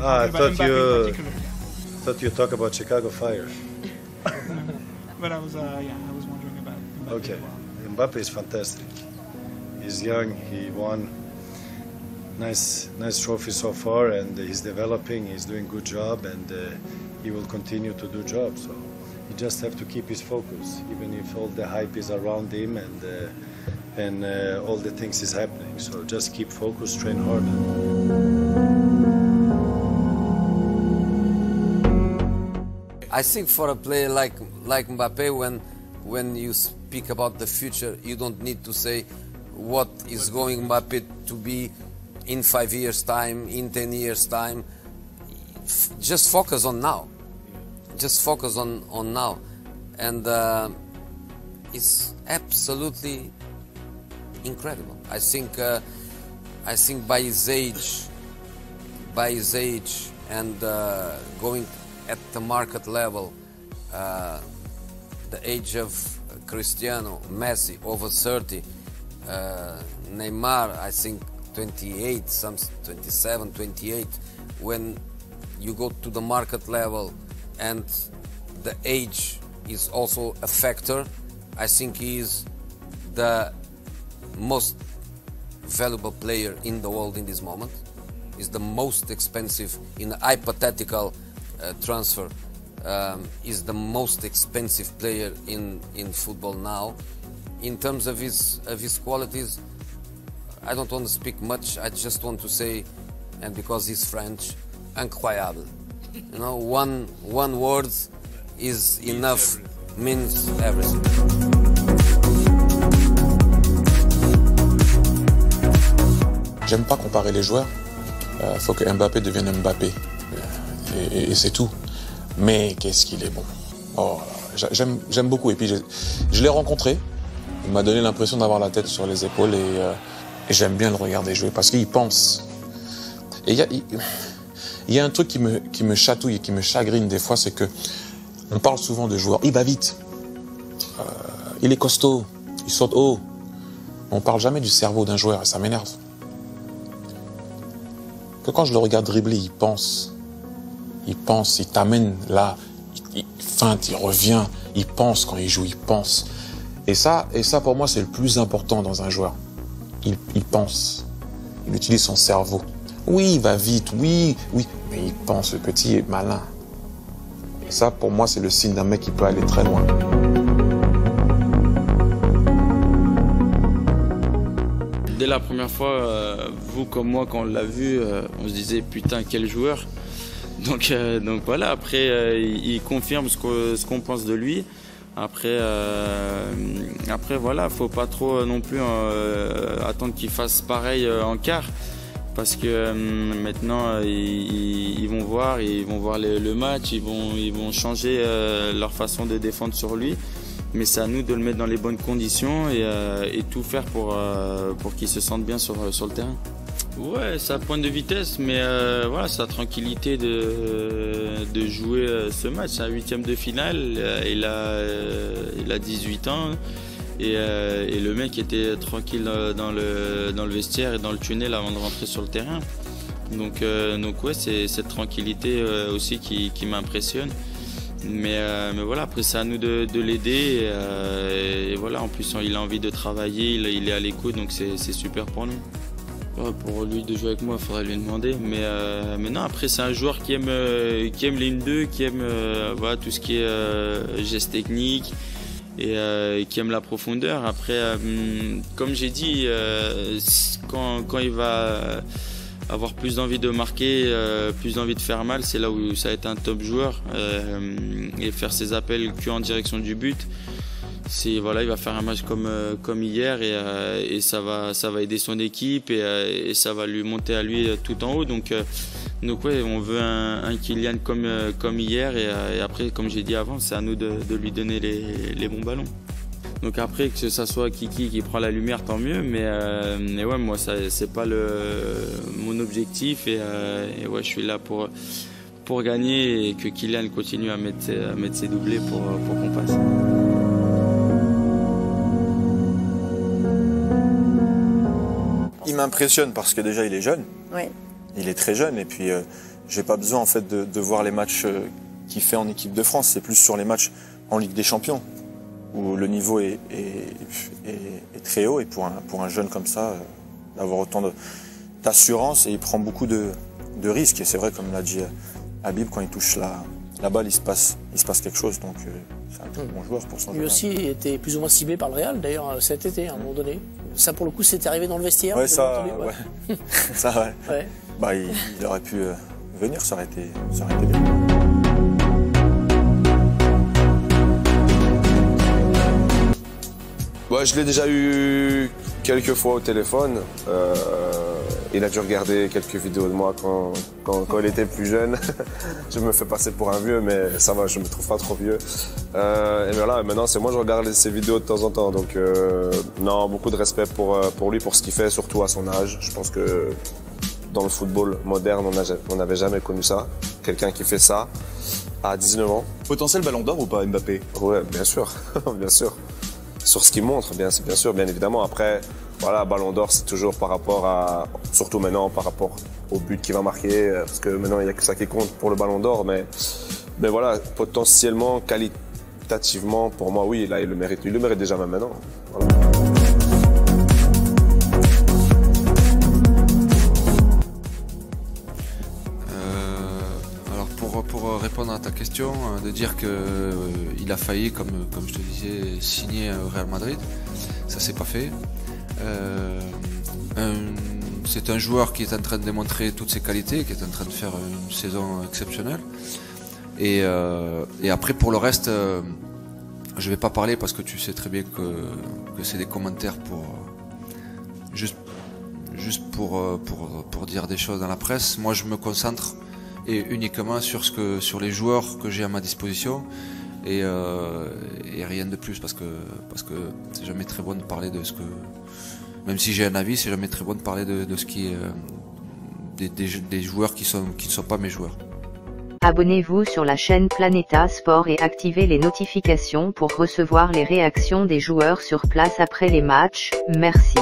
I thought you talk about Chicago Fire. But I was wondering about Mbappe. Okay, as well. Mbappe is fantastic. He's young. He won nice trophy so far, and he's developing. He's doing good job, and he will continue to do job. So you just have to keep his focus, even if all the hype is around him and all the things is happening. So just keep focused, train hard. I think for a player like Mbappe, when you speak about the future, you don't need to say what is going Mbappe to be in 5 years' time, in 10 years' time. Just focus on now. Just focus on now. And it's absolutely incredible. I think by his age and going at the market level, the age of Cristiano, Messi, over 30, Neymar, I think 28, some 27, 28. When you go to the market level and the age is also a factor, I think he is the most valuable player in the world in this moment. He's the most expensive in a hypothetical transfer. Is the most expensive player in football now. In terms of his qualities, I don't want to speak much. I just want to say, and because he's French, incroyable. You know, one word is enough, means everything. J'aime pas comparer les joueurs. Faut que Mbappé devienne Mbappé. Et c'est tout. Mais qu'est-ce qu'il est bon. Oh, j'aime beaucoup. Et puis je l'ai rencontré. Il m'a donné l'impression d'avoir la tête sur les épaules et j'aime bien le regarder jouer parce qu'il pense. Et il y a un truc qui me chatouille et qui me chagrine des fois, c'est que on parle souvent de joueurs. Il va vite. Il est costaud. Il saute haut. On parle jamais du cerveau d'un joueur et ça m'énerve. Que quand je le regarde dribbler, il pense, il t'amène là, il feinte, il revient, il pense quand il joue, il pense. Et ça pour moi c'est le plus important dans un joueur. Il pense, il utilise son cerveau. Oui, il va vite, oui, mais il pense, le petit est malin. Et ça pour moi c'est le signe d'un mec qui peut aller très loin. Dès la première fois, vous comme moi, quand on l'a vu, on se disait putain quel joueur. Donc voilà, après il confirme ce qu'on pense de lui. Après voilà, faut pas trop non plus attendre qu'il fasse pareil en quart. Parce que maintenant ils vont voir le match, ils vont changer leur façon de défendre sur lui. Mais c'est à nous de le mettre dans les bonnes conditions et tout faire pour qu'il se sente bien sur le terrain. Ouais, sa pointe de vitesse, mais voilà, sa tranquillité de jouer ce match. C'est un 8e de finale, il a 18 ans et le mec était tranquille dans le vestiaire et dans le tunnel avant de rentrer sur le terrain. Donc ouais, c'est cette tranquillité aussi qui m'impressionne. Mais voilà, après c'est à nous de l'aider et voilà, en plus il a envie de travailler, il est à l'écoute, donc c'est super pour nous. Pour lui de jouer avec moi, il faudrait lui demander, mais non, après c'est un joueur qui aime les 1-2, qui aime voilà, tout ce qui est gestes techniques et qui aime la profondeur. Après, comme j'ai dit, quand il va avoir plus d'envie de marquer, plus d'envie de faire mal, c'est là où ça va être un top joueur et faire ses appels que en direction du but. Voilà, il va faire un match comme hier et ça va aider son équipe et ça va lui monter à lui tout en haut. Donc ouais, on veut un Kylian comme hier et après, comme j'ai dit avant, c'est à nous de lui donner les bons ballons. Donc après, que ça soit Kiki qui prend la lumière, tant mieux. Mais ouais, moi, c'est pas mon objectif. Et ouais, je suis là pour gagner et que Kylian continue à mettre ses doublés pour qu'on passe. Il m'impressionne parce que déjà il est jeune. Oui. Il est très jeune et puis j'ai pas besoin en fait de voir les matchs qu'il fait en équipe de France. C'est plus sur les matchs en Ligue des Champions où le niveau est très haut et pour un jeune comme ça d'avoir autant d'assurance et il prend beaucoup de risques et c'est vrai comme l'a dit Habib, quand il touche la balle il se passe quelque chose donc c'est un très bon joueur pour son Lui aussi était plus ou moins ciblé par le Real d'ailleurs cet été à un moment donné. Ça pour le coup c'était arrivé dans le vestiaire. Ouais ça ouais. Ça ouais. Ouais. Bah il aurait pu venir, ça aurait été bien. Ouais, je l'ai déjà eu quelques fois au téléphone. Il a dû regarder quelques vidéos de moi quand il était plus jeune. Je me fais passer pour un vieux, mais ça va, je me trouve pas trop vieux. Et voilà, maintenant c'est moi je regarde ses vidéos de temps en temps. Donc non, beaucoup de respect pour lui, pour ce qu'il fait, surtout à son âge. Je pense que dans le football moderne, on n'avait jamais connu ça. Quelqu'un qui fait ça à 19 ans. Potentiel Ballon d'Or ou pas, Mbappé? Ouais, bien sûr, bien sûr. Sur ce qu'il montre, bien sûr, bien évidemment. Après, voilà, Ballon d'Or, c'est toujours par rapport à, surtout maintenant, par rapport au but qu'il va marquer, parce que maintenant, il n'y a que ça qui compte pour le Ballon d'Or. Mais voilà, potentiellement, qualitativement, pour moi, oui, là, il le mérite déjà même maintenant. Voilà. Pour répondre à ta question, de dire qu'il a failli, comme je te disais, signer au Real Madrid, ça s'est pas fait. C'est un joueur qui est en train de démontrer toutes ses qualités, qui est en train de faire une saison exceptionnelle. Et après pour le reste, je vais pas parler parce que tu sais très bien que c'est des commentaires pour juste pour dire des choses dans la presse. Moi je me concentre et uniquement sur les joueurs que j'ai à ma disposition et rien de plus parce que c'est jamais très bon de parler de ce que, même si j'ai un avis, c'est jamais très bon de parler de ce qui est des joueurs qui ne sont pas mes joueurs. Abonnez-vous sur la chaîne Planeta Sport et activez les notifications pour recevoir les réactions des joueurs sur place après les matchs. Merci.